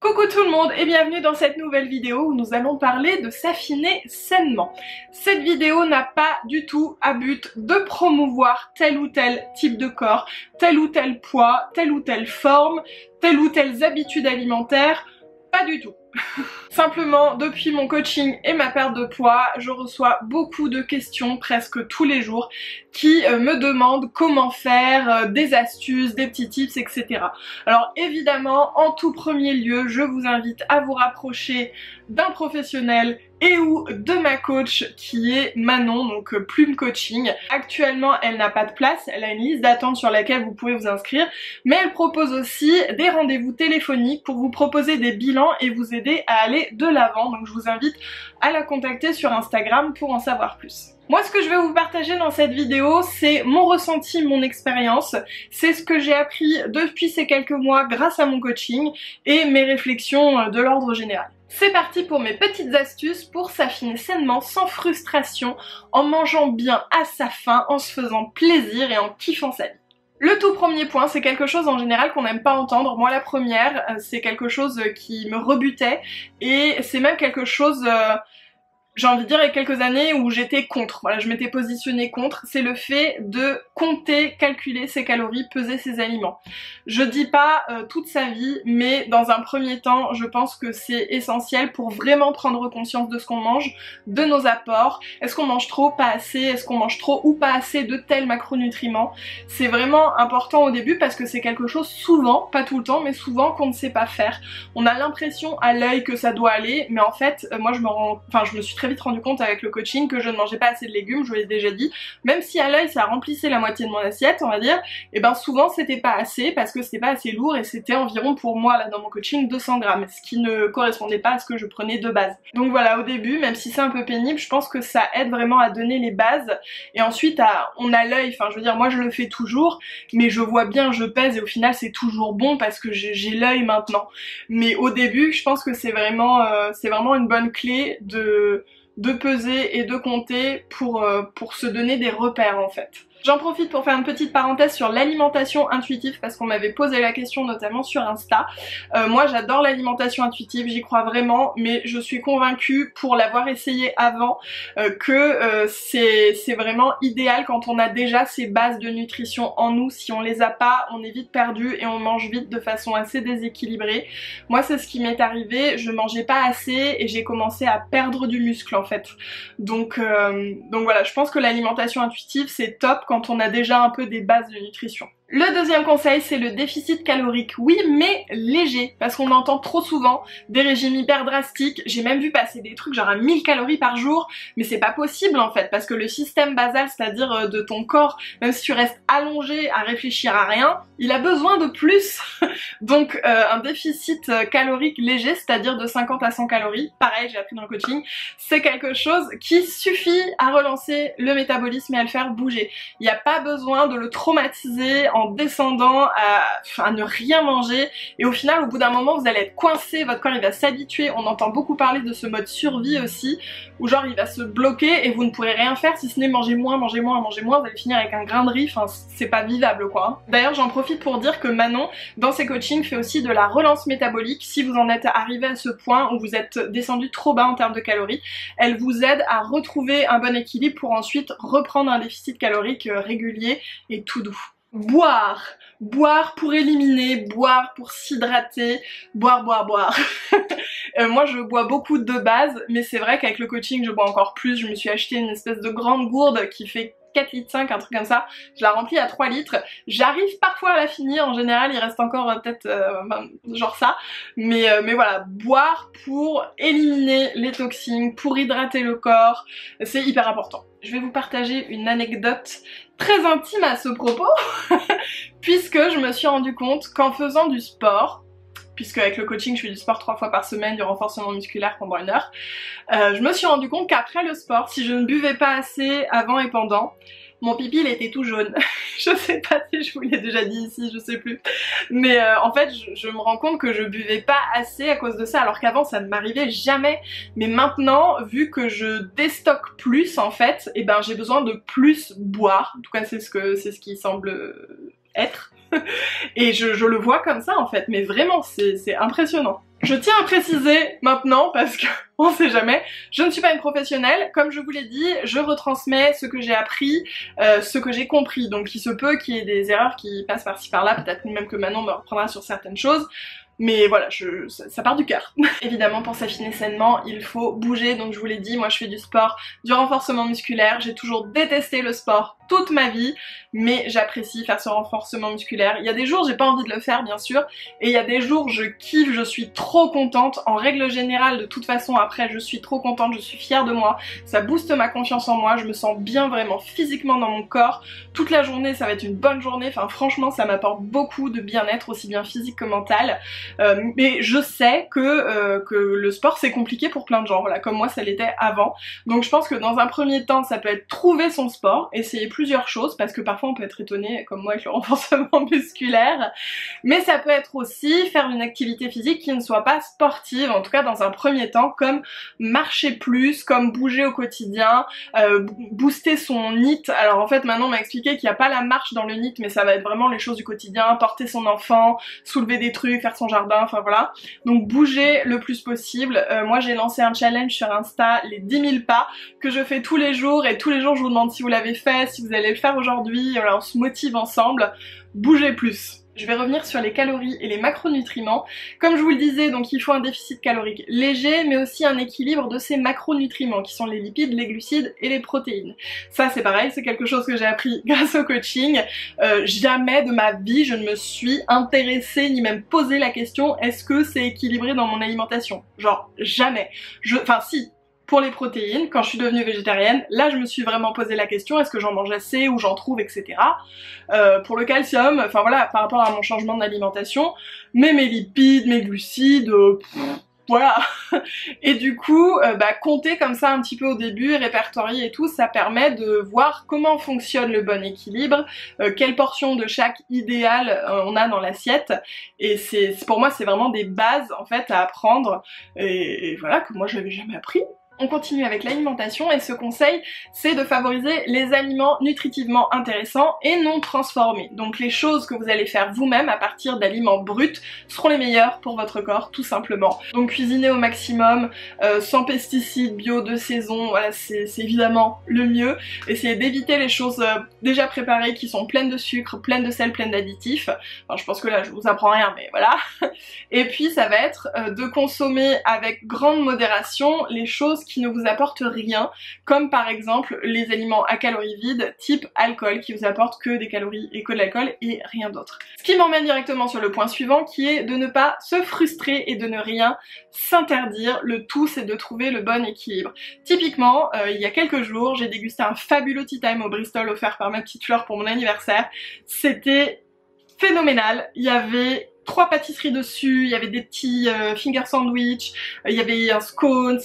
Coucou tout le monde et bienvenue dans cette nouvelle vidéo où nous allons parler de s'affiner sainement. Cette vidéo n'a pas du tout à but de promouvoir tel ou tel type de corps, tel ou tel poids, telle ou telle forme, telle ou telle habitude alimentaire, pas du tout. Simplement, depuis mon coaching et ma perte de poids, je reçois beaucoup de questions presque tous les jours qui me demandent comment faire, des astuces, des petits tips, etc. Alors évidemment, en tout premier lieu, je vous invite à vous rapprocher d'un professionnel et ou de ma coach qui est Manon, donc Plume Coaching. Actuellement, elle n'a pas de place, elle a une liste d'attente sur laquelle vous pouvez vous inscrire, mais elle propose aussi des rendez-vous téléphoniques pour vous proposer des bilans et vous aider à aller de l'avant. Donc je vous invite à la contacter sur Instagram pour en savoir plus. Moi, ce que je vais vous partager dans cette vidéo, c'est mon ressenti, mon expérience, c'est ce que j'ai appris depuis ces quelques mois grâce à mon coaching et mes réflexions de l'ordre général. C'est parti pour mes petites astuces pour s'affiner sainement, sans frustration, en mangeant bien à sa faim, en se faisant plaisir et en kiffant sa vie. Le tout premier point, c'est quelque chose en général qu'on n'aime pas entendre. Moi la première, c'est quelque chose qui me rebutait et c'est même quelque chose... j'ai envie de dire il y a quelques années où j'étais contre, voilà, je m'étais positionnée contre, c'est le fait de compter, calculer ses calories, peser ses aliments. Je dis pas toute sa vie, mais dans un premier temps, je pense que c'est essentiel pour vraiment prendre conscience de ce qu'on mange, de nos apports. Est-ce qu'on mange trop, pas assez? Est-ce qu'on mange trop ou pas assez de tels macronutriments? C'est vraiment important au début parce que c'est quelque chose souvent, pas tout le temps, mais souvent qu'on ne sait pas faire. On a l'impression à l'œil que ça doit aller, mais en fait, moi je me suis très vite rendu compte avec le coaching que je ne mangeais pas assez de légumes, je vous l'ai déjà dit, même si à l'œil ça remplissait la moitié de mon assiette, on va dire, et ben souvent c'était pas assez parce que c'était pas assez lourd et c'était environ pour moi là dans mon coaching 200 grammes, ce qui ne correspondait pas à ce que je prenais de base. Donc voilà, au début, même si c'est un peu pénible, je pense que ça aide vraiment à donner les bases et ensuite on a l'œil, enfin je veux dire moi je le fais toujours, mais je vois bien, je pèse et au final c'est toujours bon parce que j'ai l'œil maintenant. Mais au début, je pense que c'est vraiment une bonne clé de peser et de compter pour se donner des repères en fait. J'en profite pour faire une petite parenthèse sur l'alimentation intuitive parce qu'on m'avait posé la question notamment sur Insta. Moi j'adore l'alimentation intuitive, j'y crois vraiment, mais je suis convaincue pour l'avoir essayé avant que c'est vraiment idéal quand on a déjà ces bases de nutrition en nous. Si on les a pas, on est vite perdu et on mange vite de façon assez déséquilibrée. Moi c'est ce qui m'est arrivé, je mangeais pas assez et j'ai commencé à perdre du muscle en fait. Donc voilà, je pense que l'alimentation intuitive c'est top quand on a déjà un peu des bases de nutrition. Le deuxième conseil, c'est le déficit calorique. Oui, mais léger, parce qu'on entend trop souvent des régimes hyper drastiques. J'ai même vu passer des trucs genre à 1000 calories par jour, mais c'est pas possible en fait, parce que le système basal, c'est-à-dire de ton corps, même si tu restes allongé à réfléchir à rien, il a besoin de plus. Donc un déficit calorique léger, c'est-à-dire de 50 à 100 calories, pareil, j'ai appris dans le coaching, c'est quelque chose qui suffit à relancer le métabolisme et à le faire bouger. Il n'y a pas besoin de le traumatiser en descendant à ne rien manger et au final au bout d'un moment vous allez être coincé, votre corps il va s'habituer. On entend beaucoup parler de ce mode survie aussi où genre il va se bloquer et vous ne pourrez rien faire si ce n'est manger moins, manger moins, manger moins, vous allez finir avec un grain de riz, enfin c'est pas vivable quoi. D'ailleurs j'en profite pour dire que Manon dans ses coachings fait aussi de la relance métabolique. Si vous en êtes arrivé à ce point où vous êtes descendu trop bas en termes de calories, elle vous aide à retrouver un bon équilibre pour ensuite reprendre un déficit calorique régulier et tout doux. Boire pour éliminer, boire pour s'hydrater, boire. Moi je bois beaucoup de base, mais c'est vrai qu'avec le coaching je bois encore plus. Je me suis acheté une espèce de grande gourde qui fait 4,5 litres, un truc comme ça, je la remplis à 3 litres, j'arrive parfois à la finir, en général il reste encore peut-être genre ça, mais voilà, boire pour éliminer les toxines, pour hydrater le corps, c'est hyper important. Je vais vous partager une anecdote très intime à ce propos, puisque je me suis rendu compte qu'en faisant du sport, puisque avec le coaching je fais du sport 3 fois par semaine, du renforcement musculaire pendant 1 heure, je me suis rendu compte qu'après le sport, si je ne buvais pas assez avant et pendant, mon pipi il était tout jaune. Je sais pas si je vous l'ai déjà dit ici, je sais plus. Mais en fait je me rends compte que je buvais pas assez à cause de ça, alors qu'avant ça ne m'arrivait jamais. Mais maintenant, vu que je déstocke plus en fait, et ben j'ai besoin de plus boire. En tout cas c'est ce qui semble être. Et je le vois comme ça en fait, mais vraiment c'est impressionnant. Je tiens à préciser maintenant, parce que on sait jamais, je ne suis pas une professionnelle, comme je vous l'ai dit, je retransmets ce que j'ai appris, ce que j'ai compris, donc il se peut qu'il y ait des erreurs qui passent par-ci par-là, peut-être même que Manon me reprendra sur certaines choses, mais voilà, ça part du cœur. Évidemment, pour s'affiner sainement, il faut bouger, donc je vous l'ai dit, moi je fais du sport, du renforcement musculaire, j'ai toujours détesté le sport toute ma vie, mais j'apprécie faire ce renforcement musculaire. Il y a des jours j'ai pas envie de le faire bien sûr, et il y a des jours je kiffe, je suis trop contente. En règle générale, de toute façon après je suis trop contente, je suis fière de moi, ça booste ma confiance en moi, je me sens bien vraiment physiquement dans mon corps. Toute la journée ça va être une bonne journée, enfin franchement ça m'apporte beaucoup de bien-être, aussi bien physique que mental. Mais je sais que le sport c'est compliqué pour plein de gens, voilà, comme moi ça l'était avant. Donc je pense que dans un premier temps ça peut être trouver son sport, essayer plusieurs choses, parce que parfois on peut être étonné comme moi avec le renforcement musculaire, mais ça peut être aussi faire une activité physique qui ne soit pas sportive, en tout cas dans un premier temps, comme marcher plus, comme bouger au quotidien, booster son NEAT. Alors en fait Manon m'a expliqué qu'il n'y a pas la marche dans le NEAT, mais ça va être vraiment les choses du quotidien, porter son enfant, soulever des trucs, faire son jardin, enfin voilà. Donc bouger le plus possible. Moi j'ai lancé un challenge sur Insta, les 10 000 pas, que je fais tous les jours, et tous les jours je vous demande si vous l'avez fait, si vous allez le faire aujourd'hui, voilà, on se motive ensemble, bougez plus. Je vais revenir sur les calories et les macronutriments. Comme je vous le disais, donc il faut un déficit calorique léger, mais aussi un équilibre de ces macronutriments qui sont les lipides, les glucides et les protéines. Ça c'est pareil, c'est quelque chose que j'ai appris grâce au coaching. Jamais de ma vie je ne me suis intéressée ni même posé la question est-ce que c'est équilibré dans mon alimentation. Genre jamais. Enfin si, pour les protéines, quand je suis devenue végétarienne, là je me suis vraiment posé la question, est-ce que j'en mange assez, où j'en trouve, etc. Pour le calcium, enfin voilà, par rapport à mon changement d'alimentation, mais mes lipides, mes glucides, voilà. Et du coup, compter comme ça un petit peu au début, répertorier et tout, ça permet de voir comment fonctionne le bon équilibre, quelle portion de chaque idéal on a dans l'assiette, et pour moi c'est vraiment des bases en fait à apprendre, et voilà, que moi j'avais jamais appris. On continue avec l'alimentation, et ce conseil c'est de favoriser les aliments nutritivement intéressants et non transformés. Donc les choses que vous allez faire vous-même à partir d'aliments bruts seront les meilleures pour votre corps tout simplement. Donc cuisiner au maximum, sans pesticides, bio, de saison, voilà, c'est évidemment le mieux. Essayez d'éviter les choses déjà préparées qui sont pleines de sucre, pleines de sel, pleines d'additifs. Enfin, je pense que là je vous apprends rien, mais voilà. Et puis ça va être de consommer avec grande modération les choses qui ne vous apportent rien, comme par exemple les aliments à calories vides type alcool, qui vous apportent que des calories et que de l'alcool et rien d'autre. Ce qui m'emmène directement sur le point suivant, qui est de ne pas se frustrer et de ne rien s'interdire. Le tout c'est de trouver le bon équilibre. Typiquement, il y a quelques jours j'ai dégusté un fabuleux tea time au Bristol offert par ma petite Fleur pour mon anniversaire. C'était phénoménal, il y avait 3 pâtisseries dessus, il y avait des petits finger sandwich, il y avait un scones,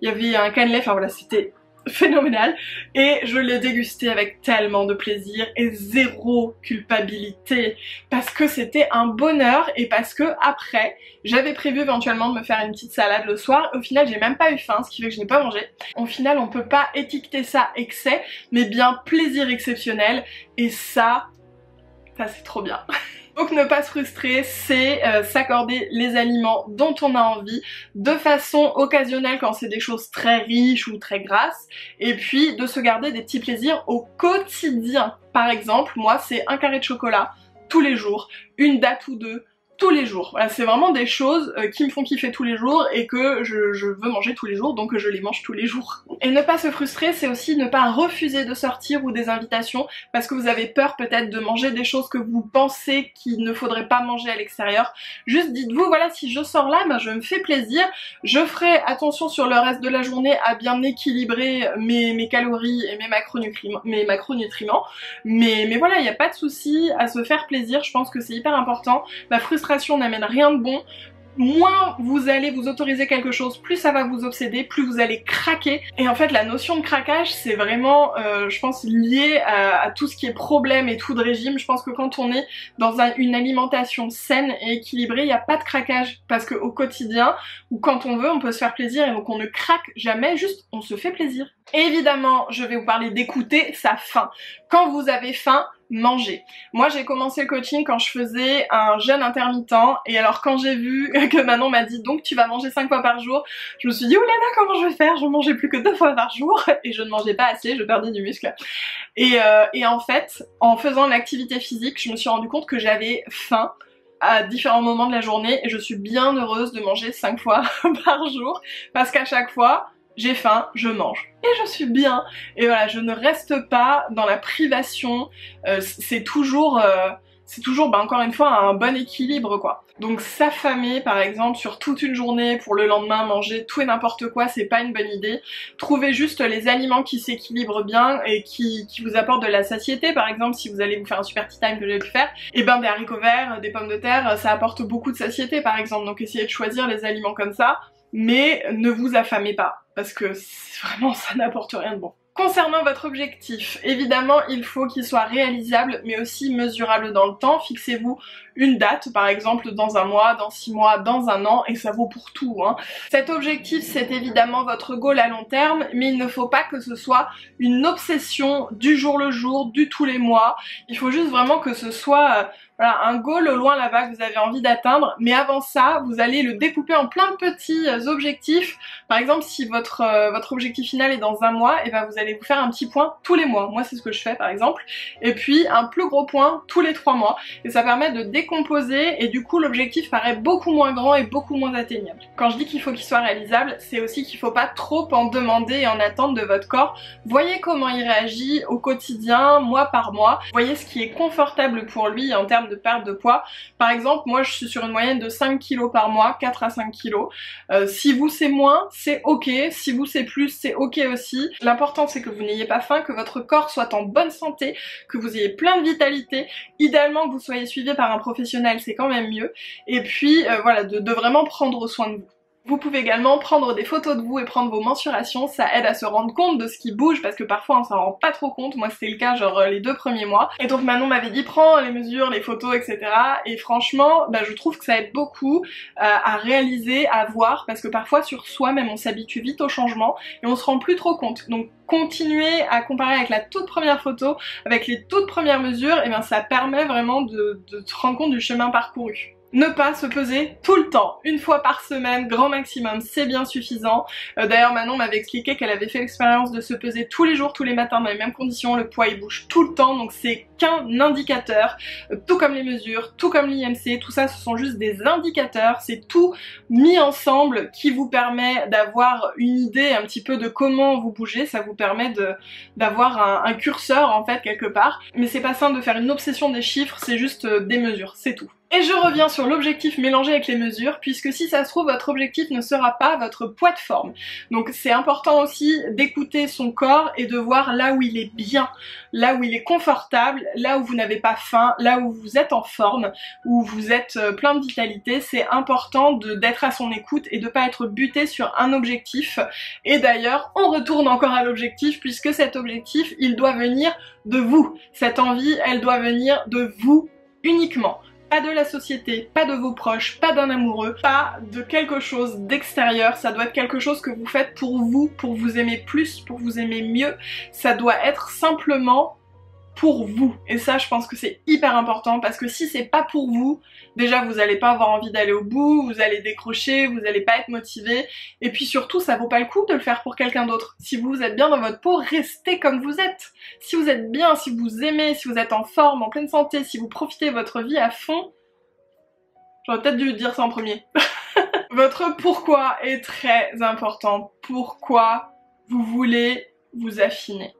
il y avait un cannelé, enfin voilà, c'était phénoménal, et je l'ai dégusté avec tellement de plaisir et zéro culpabilité, parce que c'était un bonheur, et parce que après j'avais prévu éventuellement de me faire une petite salade le soir. Au final j'ai même pas eu faim, ce qui fait que je n'ai pas mangé. Au final on peut pas étiqueter ça excès, mais bien plaisir exceptionnel, et ça c'est trop bien. Donc ne pas se frustrer, c'est s'accorder les aliments dont on a envie, de façon occasionnelle quand c'est des choses très riches ou très grasses, et puis de se garder des petits plaisirs au quotidien. Par exemple, moi c'est un carré de chocolat tous les jours, une date ou deux, tous les jours. Voilà, c'est vraiment des choses qui me font kiffer tous les jours et que je veux manger tous les jours, donc je les mange tous les jours. Et ne pas se frustrer, c'est aussi ne pas refuser de sortir ou des invitations parce que vous avez peur peut-être de manger des choses que vous pensez qu'il ne faudrait pas manger à l'extérieur. Juste dites-vous, voilà, si je sors là, je me fais plaisir, je ferai attention sur le reste de la journée à bien équilibrer mes calories et mes macronutriments, mais voilà, il n'y a pas de souci à se faire plaisir, je pense que c'est hyper important. La frustration n'amène rien de bon. Moins vous allez vous autoriser quelque chose, plus ça va vous obséder, plus vous allez craquer. Et en fait la notion de craquage c'est vraiment je pense lié à tout ce qui est problème et tout de régime. Je pense que quand on est dans une alimentation saine et équilibrée, il n'y a pas de craquage, parce qu'au quotidien ou quand on veut on peut se faire plaisir, et donc on ne craque jamais, juste on se fait plaisir. Et évidemment je vais vous parler d'écouter sa faim. Quand vous avez faim, manger. Moi j'ai commencé le coaching quand je faisais un jeûne intermittent et alors quand j'ai vu que Manon m'a dit donc tu vas manger 5 fois par jour, je me suis dit oulala comment je vais faire, je mangeais plus que 2 fois par jour et je ne mangeais pas assez, je perdais du muscle. Et en fait en faisant l'activité physique je me suis rendu compte que j'avais faim à différents moments de la journée et je suis bien heureuse de manger 5 fois par jour parce qu'à chaque fois j'ai faim, je mange. Et je suis bien. Et voilà, je ne reste pas dans la privation. C'est toujours encore une fois un bon équilibre quoi. Donc s'affamer par exemple sur toute une journée pour le lendemain manger tout et n'importe quoi, c'est pas une bonne idée. Trouvez juste les aliments qui s'équilibrent bien et qui vous apportent de la satiété. Par exemple si vous allez vous faire un super tea time que j'ai pu faire, et ben des haricots verts, des pommes de terre, ça apporte beaucoup de satiété par exemple. Donc essayez de choisir les aliments comme ça, mais ne vous affamez pas parce que vraiment ça n'apporte rien de bon. Concernant votre objectif, évidemment il faut qu'il soit réalisable mais aussi mesurable dans le temps. Fixez-vous une date par exemple dans un mois, dans 6 mois, dans un an et ça vaut pour tout hein. Cet objectif c'est évidemment votre goal à long terme mais il ne faut pas que ce soit une obsession du jour le jour, du tous les mois. Il faut juste vraiment que ce soit voilà, un goal au loin là-bas que vous avez envie d'atteindre mais avant ça vous allez le découper en plein de petits objectifs. Par exemple si votre objectif final est dans un mois et ben vous allez vous faire un petit point tous les mois. Moi c'est ce que je fais par exemple. Et puis un plus gros point tous les 3 mois. Et ça permet de décomposer et du coup l'objectif paraît beaucoup moins grand et beaucoup moins atteignable. Quand je dis qu'il faut qu'il soit réalisable, c'est aussi qu'il faut pas trop en demander et en attendre de votre corps. Voyez comment il réagit au quotidien, mois par mois. Voyez ce qui est confortable pour lui en termes de perte de poids. Par exemple, moi je suis sur une moyenne de 5 kg par mois, 4 à 5 kg. Si vous c'est moins, c'est ok. Si vous c'est plus, c'est ok aussi. L'important c'est que vous n'ayez pas faim, que votre corps soit en bonne santé, que vous ayez plein de vitalité. Idéalement que vous soyez suivi par un professionnel, c'est quand même mieux. Et puis voilà, de vraiment prendre soin de vous. Vous pouvez également prendre des photos de vous et prendre vos mensurations, ça aide à se rendre compte de ce qui bouge parce que parfois on s'en rend pas trop compte, moi c'était le cas genre les 2 premiers mois. Et donc Manon m'avait dit prends les mesures, les photos etc. Et franchement bah, je trouve que ça aide beaucoup à réaliser, à voir parce que parfois sur soi-même on s'habitue vite au changement et on se rend plus trop compte. Donc continuez à comparer avec la toute première photo, avec les toutes premières mesures, et bien ça permet vraiment de se rendre compte du chemin parcouru. Ne pas se peser tout le temps, une fois par semaine, grand maximum, c'est bien suffisant. D'ailleurs Manon m'avait expliqué qu'elle avait fait l'expérience de se peser tous les jours, tous les matins dans les mêmes conditions, le poids il bouge tout le temps donc c'est qu'un indicateur, tout comme les mesures, tout comme l'IMC, tout ça ce sont juste des indicateurs, c'est tout mis ensemble qui vous permet d'avoir une idée un petit peu de comment vous bougez, ça vous permet d'avoir un curseur en fait quelque part, mais c'est pas simple de faire une obsession des chiffres, c'est juste des mesures, c'est tout. Et je reviens sur l'objectif mélangé avec les mesures, puisque si ça se trouve, votre objectif ne sera pas votre poids de forme. Donc c'est important aussi d'écouter son corps et de voir là où il est bien, là où il est confortable, là où vous n'avez pas faim, là où vous êtes en forme, où vous êtes plein de vitalité. C'est important d'être à son écoute et de pas être buté sur un objectif. Et d'ailleurs, on retourne encore à l'objectif, puisque cet objectif, il doit venir de vous. Cette envie, elle doit venir de vous uniquement. Pas de la société, pas de vos proches, pas d'un amoureux, pas de quelque chose d'extérieur, ça doit être quelque chose que vous faites pour vous aimer plus, pour vous aimer mieux, ça doit être simplement pour vous. Et ça je pense que c'est hyper important parce que si c'est pas pour vous, déjà vous allez pas avoir envie d'aller au bout, vous allez décrocher, vous allez pas être motivé et puis surtout ça vaut pas le coup de le faire pour quelqu'un d'autre. Si vous êtes bien dans votre peau, restez comme vous êtes. Si vous êtes bien, si vous aimez, si vous êtes en forme, en pleine santé, si vous profitez de votre vie à fond, j'aurais peut-être dû dire ça en premier. Votre pourquoi est très important. Pourquoi vous voulez vous affiner?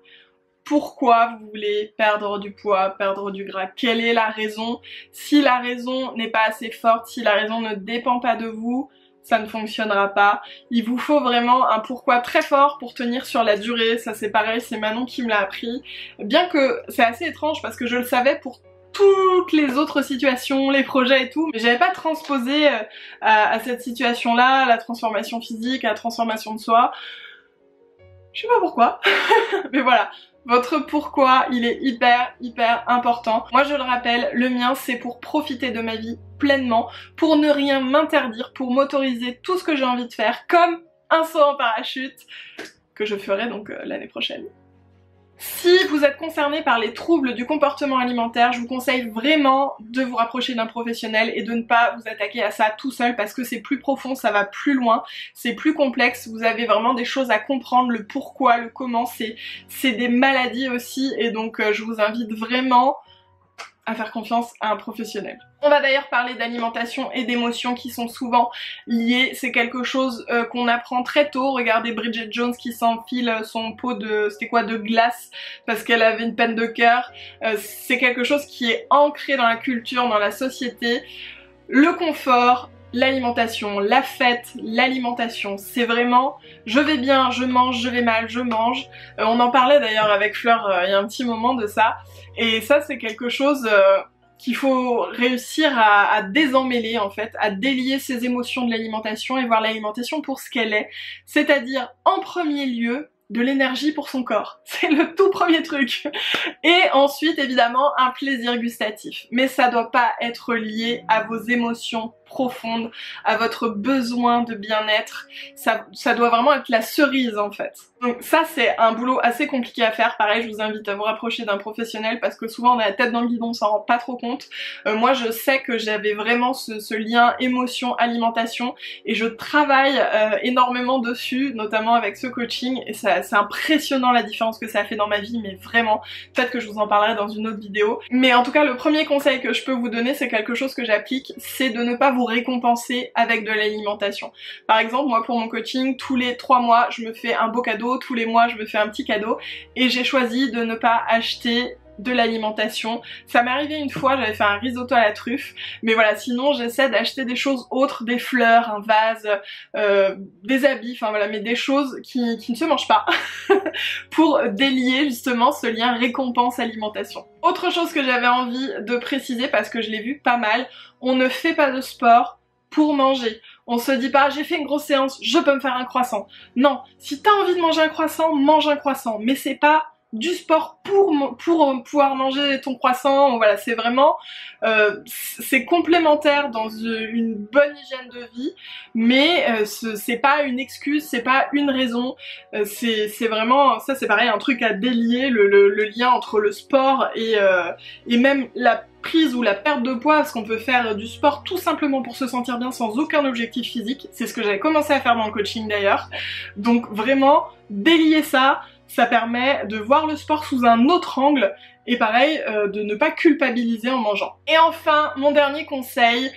Pourquoi vous voulez perdre du poids, perdre du gras? Quelle est la raison? Si la raison n'est pas assez forte, si la raison ne dépend pas de vous, ça ne fonctionnera pas. Il vous faut vraiment un pourquoi très fort pour tenir sur la durée. Ça c'est pareil, c'est Manon qui me l'a appris. Bien que c'est assez étrange parce que je le savais pour toutes les autres situations, les projets et tout, mais j'avais pas transposé à cette situation-là, la transformation physique, la transformation de soi. Je sais pas pourquoi, mais voilà. Votre pourquoi, il est hyper important. Moi je le rappelle, le mien c'est pour profiter de ma vie pleinement, pour ne rien m'interdire, pour m'autoriser tout ce que j'ai envie de faire, comme un saut en parachute, que je ferai donc l'année prochaine. Si vous êtes concerné par les troubles du comportement alimentaire, je vous conseille vraiment de vous rapprocher d'un professionnel et de ne pas vous attaquer à ça tout seul parce que c'est plus profond, ça va plus loin, c'est plus complexe, vous avez vraiment des choses à comprendre, le pourquoi, le comment, c'est des maladies aussi et donc je vous invite vraiment à faire confiance à un professionnel. On va d'ailleurs parler d'alimentation et d'émotions qui sont souvent liées, c'est quelque chose qu'on apprend très tôt. Regardez Bridget Jones qui s'enfile son pot de, c'était quoi, de glace parce qu'elle avait une peine de cœur. C'est quelque chose qui est ancré dans la culture, dans la société. Le confort, l'alimentation, la fête, l'alimentation, c'est vraiment je vais bien, je mange, je vais mal, je mange. On en parlait d'ailleurs avec Fleur il y a un petit moment de ça. Et ça c'est quelque chose qu'il faut réussir à désemmêler en fait, à délier ses émotions de l'alimentation et voir l'alimentation pour ce qu'elle est. C'est-à-dire en premier lieu de l'énergie pour son corps. C'est le tout premier truc. Et ensuite évidemment un plaisir gustatif. Mais ça doit pas être lié à vos émotions profonde, à votre besoin de bien-être. Ça doit vraiment être la cerise en fait. Donc ça c'est un boulot assez compliqué à faire. Pareil, je vous invite à vous rapprocher d'un professionnel parce que souvent on a la tête dans le guidon, on s'en rend pas trop compte. Moi je sais que j'avais vraiment ce lien émotion-alimentation et je travaille énormément dessus, notamment avec ce coaching et c'est impressionnant la différence que ça a fait dans ma vie, mais vraiment, peut-être que je vous en parlerai dans une autre vidéo. Mais en tout cas le premier conseil que je peux vous donner, c'est quelque chose que j'applique, c'est de ne pas vous récompenser avec de l'alimentation. Par exemple, moi pour mon coaching, tous les 3 mois je me fais un beau cadeau, tous les mois je me fais un petit cadeau et j'ai choisi de ne pas acheter de l'alimentation. Ça m'est arrivé une fois, j'avais fait un risotto à la truffe, mais voilà, sinon j'essaie d'acheter des choses autres, des fleurs, un vase, des habits, enfin voilà, mais des choses qui ne se mangent pas pour délier justement ce lien récompense-alimentation. Autre chose que j'avais envie de préciser parce que je l'ai vu pas mal, on ne fait pas de sport pour manger. On se dit pas j'ai fait une grosse séance, je peux me faire un croissant. Non, si t'as envie de manger un croissant, mange un croissant, mais c'est pas du sport pour pouvoir manger ton croissant. Voilà, c'est vraiment c'est complémentaire dans une bonne hygiène de vie, mais c'est pas une excuse, c'est pas une raison, c'est vraiment, ça c'est pareil, un truc à délier, le lien entre le sport et même la prise ou la perte de poids, parce qu'on peut faire du sport tout simplement pour se sentir bien sans aucun objectif physique. C'est ce que j'avais commencé à faire dans le coaching d'ailleurs. Donc vraiment, délier ça, ça permet de voir le sport sous un autre angle et pareil, de ne pas culpabiliser en mangeant. Et enfin, mon dernier conseil,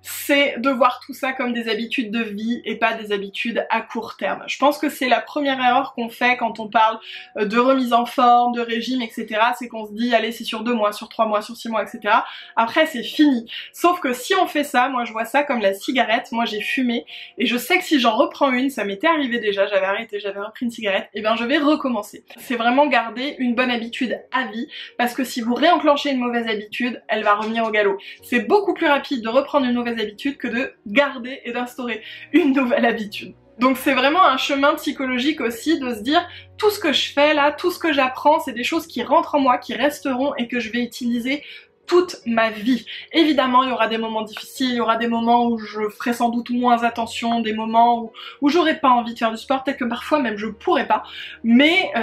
c'est de voir tout ça comme des habitudes de vie et pas des habitudes à court terme. Je pense que c'est la première erreur qu'on fait quand on parle de remise en forme, de régime, etc. C'est qu'on se dit allez c'est sur 2 mois, sur 3 mois, sur 6 mois, etc. Après c'est fini. Sauf que si on fait ça, moi je vois ça comme la cigarette, moi j'ai fumé et je sais que si j'en reprends une, ça m'était arrivé déjà, j'avais arrêté, j'avais repris une cigarette, et bien je vais recommencer. C'est vraiment garder une bonne habitude à vie parce que si vous réenclenchez une mauvaise habitude, elle va revenir au galop. C'est beaucoup plus rapide de reprendre une mauvaise habitude que de garder et d'instaurer une nouvelle habitude. Donc c'est vraiment un chemin psychologique aussi de se dire tout ce que je fais là, tout ce que j'apprends, c'est des choses qui rentrent en moi, qui resteront et que je vais utiliser toute ma vie. Évidemment, il y aura des moments difficiles, il y aura des moments où je ferai sans doute moins attention, des moments où j'aurai pas envie de faire du sport, peut-être que parfois même je pourrais pas, mais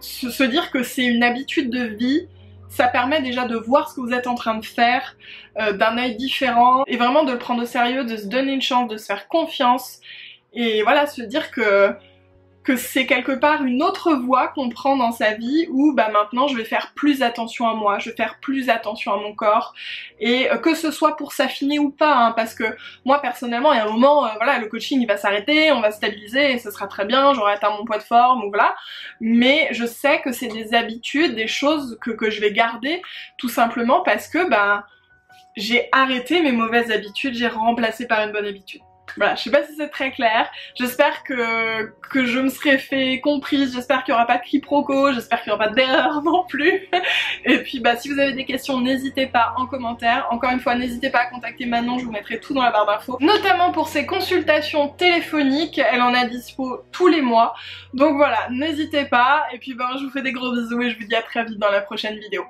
se dire que c'est une habitude de vie, ça permet déjà de voir ce que vous êtes en train de faire d'un œil différent et vraiment de le prendre au sérieux, de se donner une chance, de se faire confiance et voilà, se dire que c'est quelque part une autre voie qu'on prend dans sa vie où bah maintenant je vais faire plus attention à moi, je vais faire plus attention à mon corps et que ce soit pour s'affiner ou pas hein, parce que moi personnellement il y a un moment voilà le coaching il va s'arrêter, on va stabiliser et ce sera très bien, j'aurai atteint mon poids de forme ou voilà, mais je sais que c'est des habitudes, des choses que je vais garder tout simplement parce que bah j'ai arrêté mes mauvaises habitudes, j'ai remplacé par une bonne habitude. Voilà, je sais pas si c'est très clair, j'espère que je me serai fait comprise, j'espère qu'il n'y aura pas de quiproquo, j'espère qu'il n'y aura pas d'erreur non plus. Et puis bah si vous avez des questions, n'hésitez pas en commentaire. Encore une fois, n'hésitez pas à contacter Manon, je vous mettrai tout dans la barre d'infos. Notamment pour ses consultations téléphoniques, elle en a dispo tous les mois. Donc voilà, n'hésitez pas. Et puis ben je vous fais des gros bisous et je vous dis à très vite dans la prochaine vidéo.